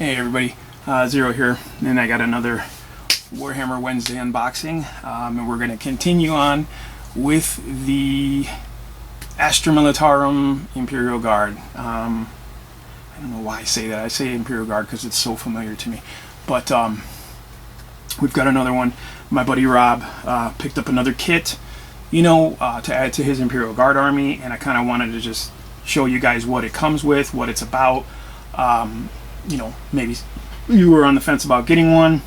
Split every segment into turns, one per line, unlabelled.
Hey everybody, Zero here, and I got another Warhammer Wednesday unboxing, and we're going to continue on with the Astra Militarum Imperial Guard. I don't know why I say that. I say Imperial Guard because it's so familiar to me, but we've got another one. My buddy Rob picked up another kit, to add to his Imperial Guard army, and I kind of wanted to just show you guys what it comes with, what it's about. Maybe you were on the fence about getting one.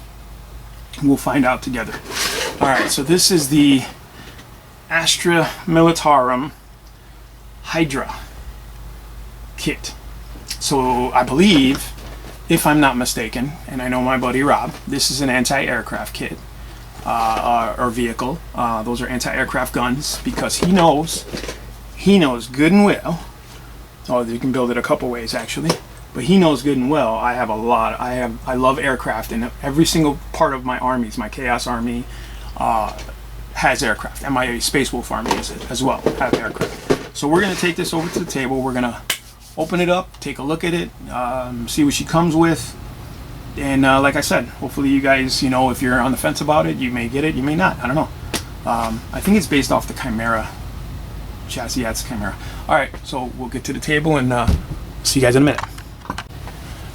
We'll find out together. Alright, so this is the Astra Militarum Hydra kit. So I believe, if I'm not mistaken, and I know my buddy Rob, this is an anti-aircraft kit or vehicle. Those are anti-aircraft guns, because he knows good and well. Oh, you can build it a couple ways actually. But he knows good and well I have a lot. I love aircraft, and every single part of my armies, my Chaos Army, has aircraft, and my Space Wolf Army is as well have aircraft. So we're gonna take this over to the table. We're gonna open it up, take a look at it, see what she comes with, and like I said, hopefully you guys, if you're on the fence about it, you may get it, you may not. I don't know. I think it's based off the Chimera chassis. Yeah, it's Chimera. All right, so we'll get to the table and see you guys in a minute.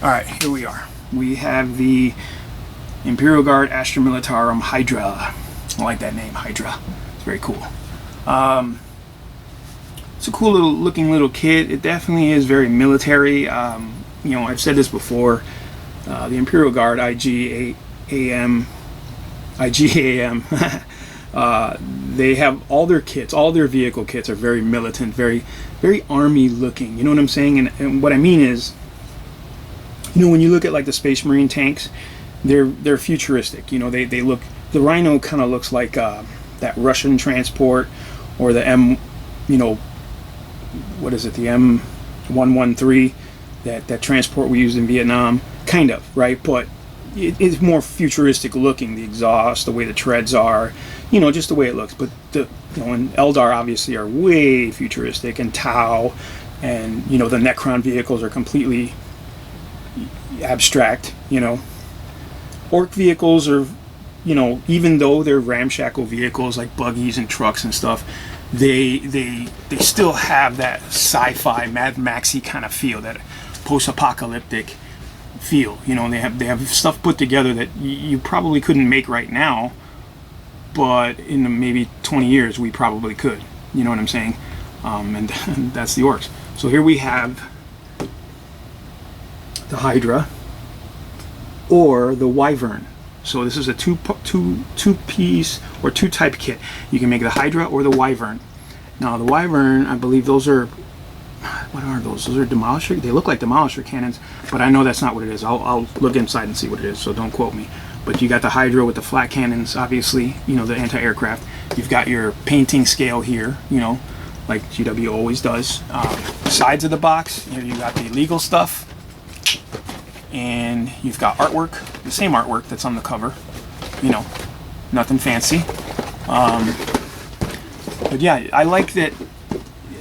Alright, here we are. We have the Imperial Guard Astra Militarum Hydra. I like that name, Hydra. It's very cool. It's a cool looking little kit. It definitely is very military. I've said this before. The Imperial Guard IGAM, they have all their kits, all their vehicle kits are very militant, very army looking. You know what I'm saying? And what I mean is, when you look at like the Space Marine tanks, they're futuristic. They look. The Rhino kind of looks like that Russian transport, or the what is it? The M113, that transport we used in Vietnam, kind of, right? But it's more futuristic looking. The exhaust, the way the treads are, just the way it looks. But and Eldar obviously are way futuristic, and Tau, and the Necron vehicles are completely abstract. Orc vehicles are, even though they're ramshackle vehicles like buggies and trucks and stuff, they still have that sci-fi Mad Maxy kind of feel, that post-apocalyptic feel. They have stuff put together that you probably couldn't make right now, but in maybe 20 years we probably could. You know what I'm saying? And that's the orcs. So here we have the Hydra or the Wyvern. So this is a two-piece or two-type kit. You can make the Hydra or the Wyvern. Now the Wyvern, I believe those are, what are those? Those are Demolisher. They look like Demolisher cannons, but I know that's not what it is. I'll look inside and see what it is, so don't quote me. But you got the Hydra with the flat cannons, obviously, the anti-aircraft. You've got your painting scale here, like GW always does. Sides of the box, here you got the illegal stuff, and you've got artwork, the same artwork that's on the cover, nothing fancy. But yeah, I like that.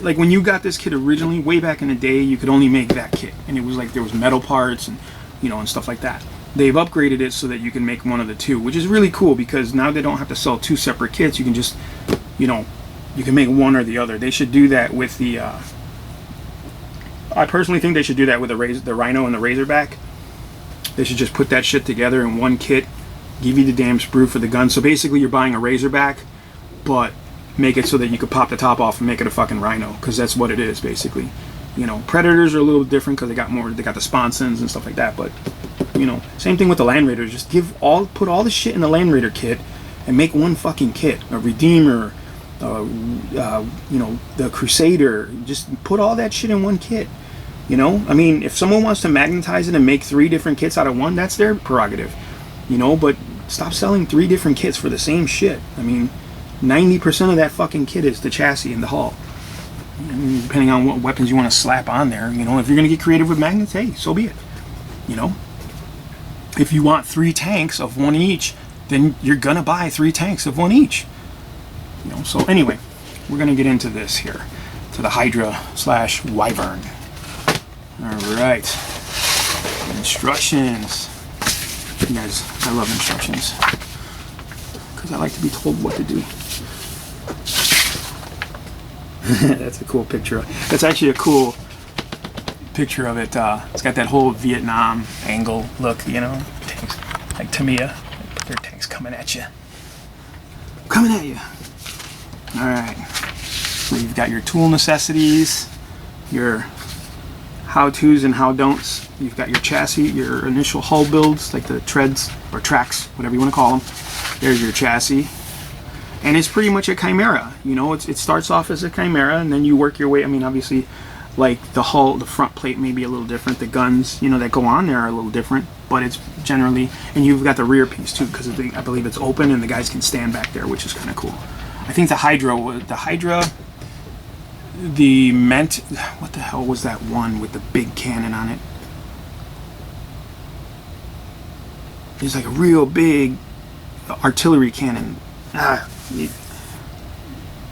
Like when you got this kit originally, way back in the day, you could only make that kit, and it was like there was metal parts and and stuff like that. They've upgraded it so that you can make one of the two, which is really cool, because now they don't have to sell two separate kits. You can just, you can make one or the other. They should do that with the. I personally think they should do that with the Rhino and the Razorback. They should just put that shit together in one kit, give you the damn sprue for the gun. So basically you're buying a Razorback, but make it so that you could pop the top off and make it a fucking Rhino, because that's what it is basically. Predators are a little different because they got the sponsons and stuff like that, but same thing with the Land Raiders. Just put all the shit in the Land Raider kit and make one fucking kit. A Redeemer, the Crusader, just put all that shit in one kit. I mean, if someone wants to magnetize it and make 3 different kits out of one, that's their prerogative. But stop selling 3 different kits for the same shit. I mean, 90% of that fucking kit is the chassis and the hull. Depending on what weapons you want to slap on there, if you're going to get creative with magnets, hey, so be it. If you want 3 tanks of one each, then you're going to buy 3 tanks of one each. So anyway, we're going to get into this here, to the Hydra / Wyvern. Alright, Instructions. You guys, I love instructions because I like to be told what to do. That's a cool picture. That's actually a cool picture of it. It's got that whole Vietnam angle look, you know, tanks, like Tamiya. Their tanks coming at you. Coming at you. All right. So you've got your tool necessities, your how-tos and how-don'ts. You've got your chassis, your initial hull builds, like the treads or tracks, whatever you want to call them. There's your chassis. And it's pretty much a Chimera. You know, it starts off as a Chimera, and then you work your way. I mean, obviously, like the hull, the front plate may be a little different. The guns, you know, that go on there are a little different. But it's generally, and you've got the rear piece too, because I believe it's open and the guys can stand back there, which is kind of cool. I think the Hydra, what the hell was that one with the big cannon on it? It's like a real big artillery cannon.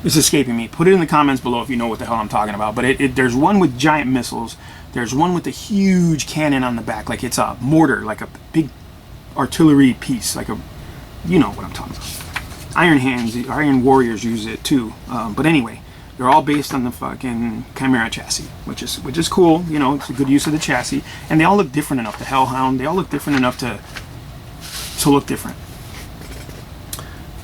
It's escaping me. Put it in the comments below if you know what the hell I'm talking about. But there's one with giant missiles. There's one with a huge cannon on the back, like it's a mortar, like a big artillery piece, like a, you know what I'm talking about. Iron Warriors use it too. But anyway, they're all based on the fucking Chimera chassis, which is cool. You know, it's a good use of the chassis, and they all look different enough. The Hellhound, they all look different enough to look different.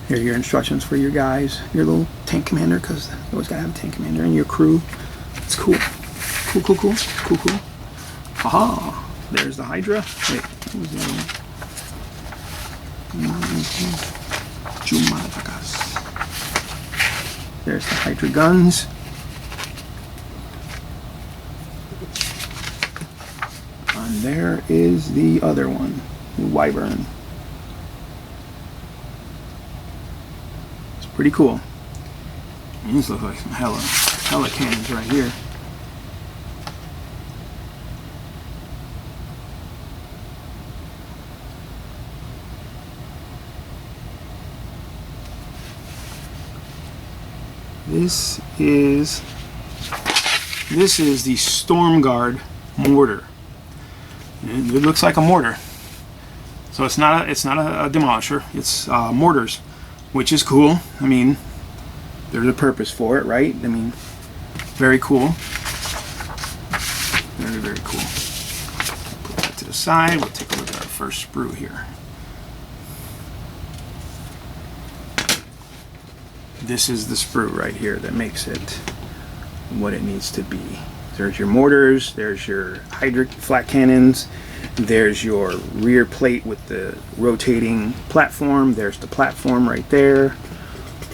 Here are your instructions for your guys, your little tank commander, because you always gotta have a tank commander, and your crew. It's cool. Cool. Aha! There's the Hydra. Wait, what was the other one? There's the Hydra guns. And there is the other one, the Wyvern. It's pretty cool. These look like some hella cannons right here. This is the Storm Guard mortar. It looks like a mortar, so it's not a demolisher. It's mortars, which is cool. I mean, there's a purpose for it, right? I mean, very cool. Very cool. Put that to the side. We'll take a look at our first sprue here. This is the sprue right here that makes it what it needs to be. There's your mortars, there's your Hydra flat cannons, there's your rear plate with the rotating platform, there's the platform right there,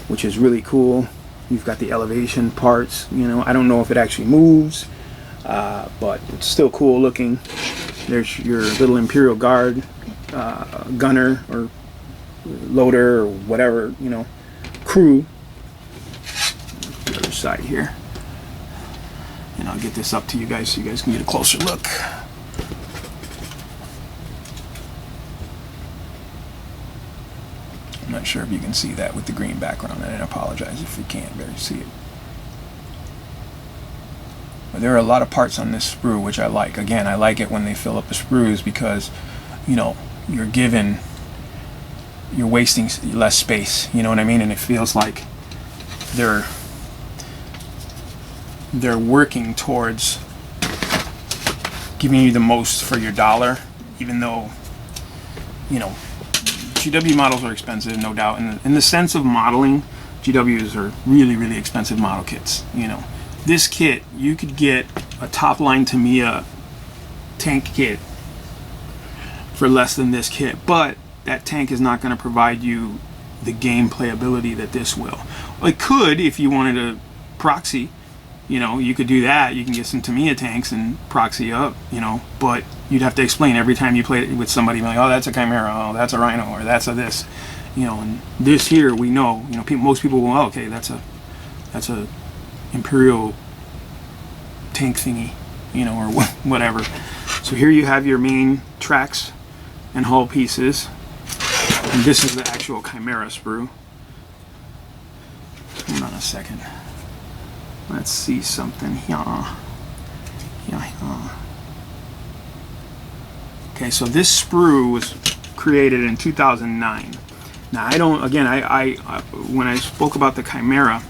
which is really cool. You've got the elevation parts, you know, I don't know if it actually moves, but it's still cool looking. There's your little Imperial Guard gunner or loader or whatever, you know, crew. The other side here, and I'll get this up to you guys so you guys can get a closer look. I'm not sure if you can see that with the green background, and I apologize if you can't barely see it. But there are a lot of parts on this sprue which I like. Again, I like it when they fill up the sprues because, you know, you're wasting less space, you know what I mean? And it feels like they're working towards giving you the most for your dollar, even though, you know, GW models are expensive, no doubt. In the sense of modeling, GWs are really expensive model kits. You know, this kit, you could get a top line Tamiya tank kit for less than this kit, but that tank is not going to provide you the game playability that this will. It could if you wanted to proxy, you know, you could do that. You can get some Tamiya tanks and proxy up, you know, but you'd have to explain every time you play it with somebody, like, oh, that's a Chimera, oh, that's a Rhino, or that's a this, you know. And this here, we know, you know, most people go, oh, okay, that's a Imperial tank thingy, you know, or whatever. So here you have your main tracks and hull pieces, and this is the actual Chimera sprue. Hold on a second. Let's see something here. Okay, so this sprue was created in 2009. Now I don't, again, I when I spoke about the Chimera,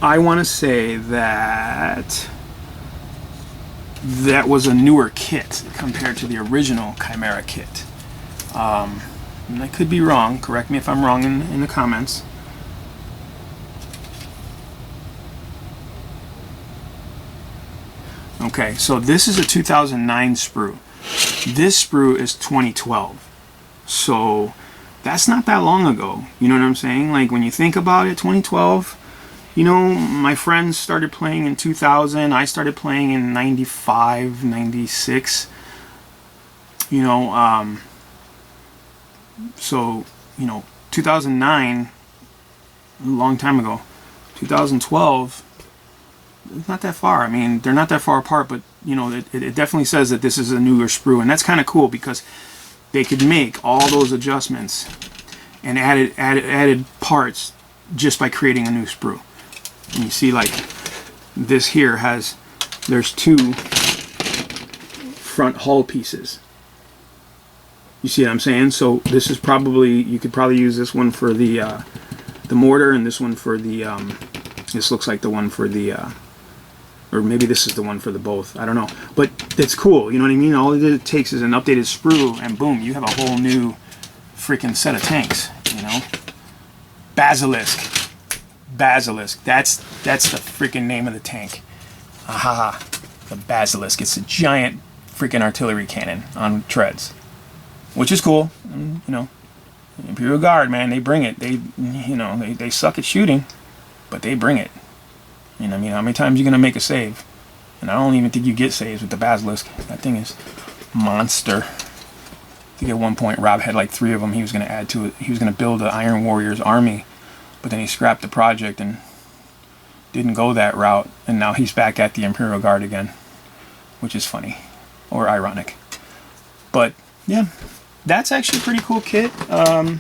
I want to say that that was a newer kit compared to the original Chimera kit. And I could be wrong, correct me if I'm wrong in the comments. Okay, so this is a 2009 sprue. This sprue is 2012. So that's not that long ago. You know what I'm saying? Like when you think about it, 2012, you know, my friends started playing in 2000. I started playing in 95, 96. You know, so, you know, 2009, a long time ago. 2012, it's not that far. I mean, they're not that far apart, but, you know, it definitely says that this is a newer sprue. And that's kind of cool because they could make all those adjustments and added parts just by creating a new sprue. And you see, like, this here has, there's two front hull pieces. You see what I'm saying? So this is probably, you could probably use this one for the mortar, and this one for the, this looks like the one for the, or maybe this is the one for the both. I don't know. But it's cool, you know what I mean? All it takes is an updated sprue, and boom, you have a whole new freaking set of tanks, you know? Basilisk. Basilisk. That's the freaking name of the tank. Aha. The Basilisk. It's a giant freaking artillery cannon on treads. Which is cool. And, you know, Imperial Guard, man, they bring it. They, you know, they suck at shooting, but they bring it. You know what I mean? How many times are you going to make a save? And I don't even think you get saves with the Basilisk. That thing is monster. I think at one point Rob had like 3 of them he was going to add to it. He was going to build the Iron Warriors army, but then he scrapped the project and didn't go that route. And now he's back at the Imperial Guard again, which is funny or ironic. But yeah, that's actually a pretty cool kit. Oh,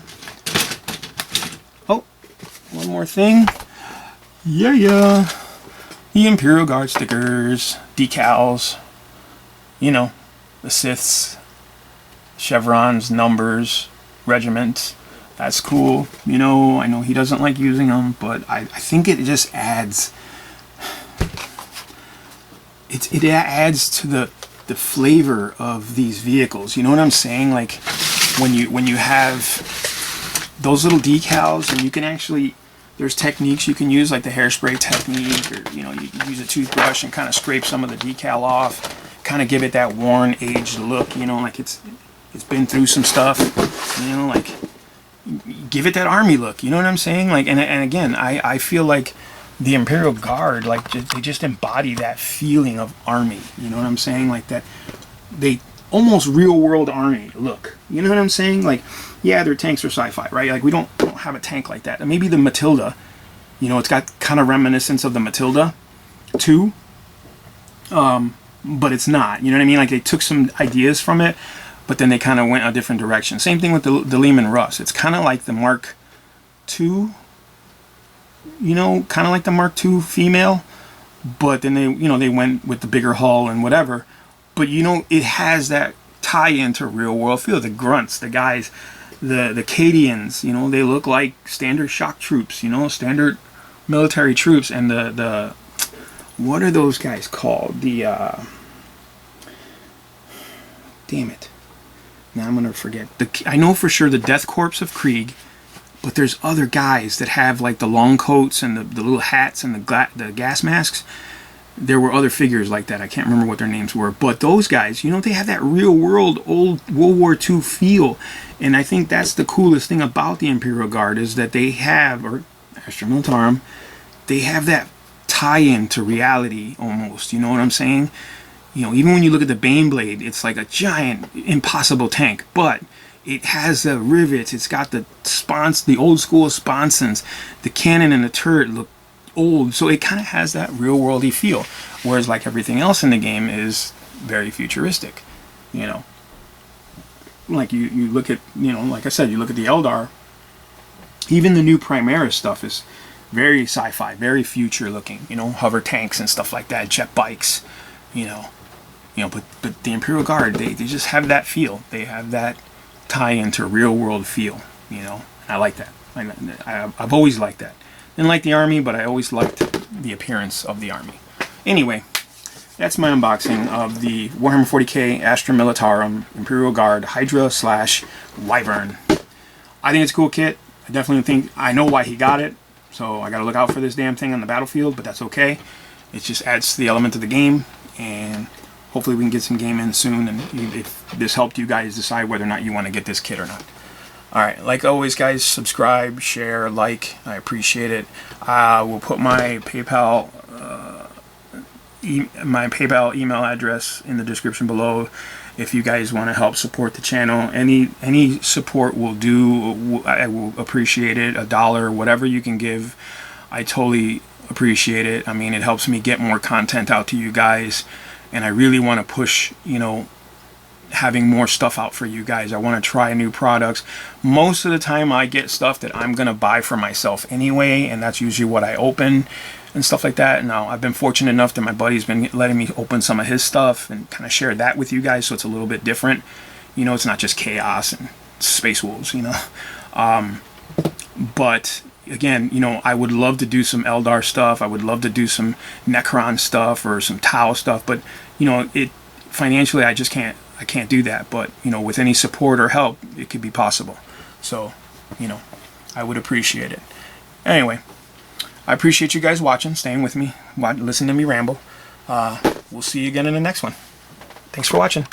one more thing. Yeah. The Imperial Guard stickers, decals, you know, the Siths, chevrons, numbers, regiment. That's cool. You know, I know he doesn't like using them, but I think it just adds, it adds to the flavor of these vehicles. You know what I'm saying? Like when you have those little decals, and you can actually, there's techniques you can use, like the hairspray technique, or, you know, you use a toothbrush and kind of scrape some of the decal off, kind of give it that worn, aged look, you know, like it's been through some stuff, you know, like give it that army look, you know what I'm saying? Like, and again, I feel like the Imperial Guard, like, they just embody that feeling of army, you know what I'm saying? Like that, they almost real world army look, you know what I'm saying? Like, yeah, their tanks are sci-fi, right? Like we don't have a tank like that. And maybe the Matilda, you know, it's got kind of reminiscence of the Matilda too, but it's not, you know what I mean? Like they took some ideas from it, but then they kind of went a different direction. Same thing with the Lehman Russ. It's kind of like the Mark II, you know, kind of like the Mark II female, but then they, you know, they went with the bigger hull and whatever. But you know, it has that tie into real world feel. The grunts, the guys, the Cadians, you know, they look like standard shock troops, you know, standard military troops. And the what are those guys called? The damn it, now I'm gonna forget. I know for sure the Death Corps of Krieg, but there's other guys that have like the long coats and the little hats and the gas masks. There were other figures like that. I can't remember what their names were. But those guys, you know, they have that real world, old World War II feel. And I think that's the coolest thing about the Imperial Guard, is that they have, or Astra Militarum, they have that tie-in to reality almost. You know what I'm saying? You know, even when you look at the Baneblade, it's like a giant, impossible tank. But it has the rivets. It's got the the old school sponsons. The cannon and the turret look old, so it kind of has that real-worldy feel, whereas like everything else in the game is very futuristic, you know. Like you look at, you know, like I said, you look at the Eldar, even the new Primaris stuff is very sci-fi, very future looking, you know, hover tanks and stuff like that, jet bikes, you know, You know, but the Imperial Guard, they just have that feel. They have that tie into real world feel, you know. I like that. I've always liked that. Didn't like the Army, but I always liked the appearance of the Army. Anyway, that's my unboxing of the Warhammer 40k Astra Militarum Imperial Guard Hydra / Wyvern. I think it's a cool kit. I definitely think I know why he got it, so I gotta look out for this damn thing on the battlefield, but that's okay. It just adds to the element of the game, and hopefully we can get some game in soon, and if this helped you guys decide whether or not you want to get this kit or not. Alright, like always guys, subscribe, share, like, I appreciate it. We'll put my PayPal email address in the description below if you guys want to help support the channel. Any support will do. I will appreciate it. $1, whatever you can give, I totally appreciate it. I mean, it helps me get more content out to you guys, and I really want to push, you know, having more stuff out for you guys. I want to try new products. Most of the time I get stuff that I'm gonna buy for myself anyway, and that's usually what I open and stuff like that. Now, I've been fortunate enough that my buddy's been letting me open some of his stuff and kind of share that with you guys, so it's a little bit different. You know, it's not just chaos and space wolves, you know. But again, you know, I would love to do some Eldar stuff. I would love to do some Necron stuff or some Tau stuff, but you know, financially I can't do that. But you know, with any support or help, it could be possible. So, you know, I would appreciate it. Anyway, I appreciate you guys watching, staying with me, listening to me ramble. We'll see you again in the next one. Thanks for watching.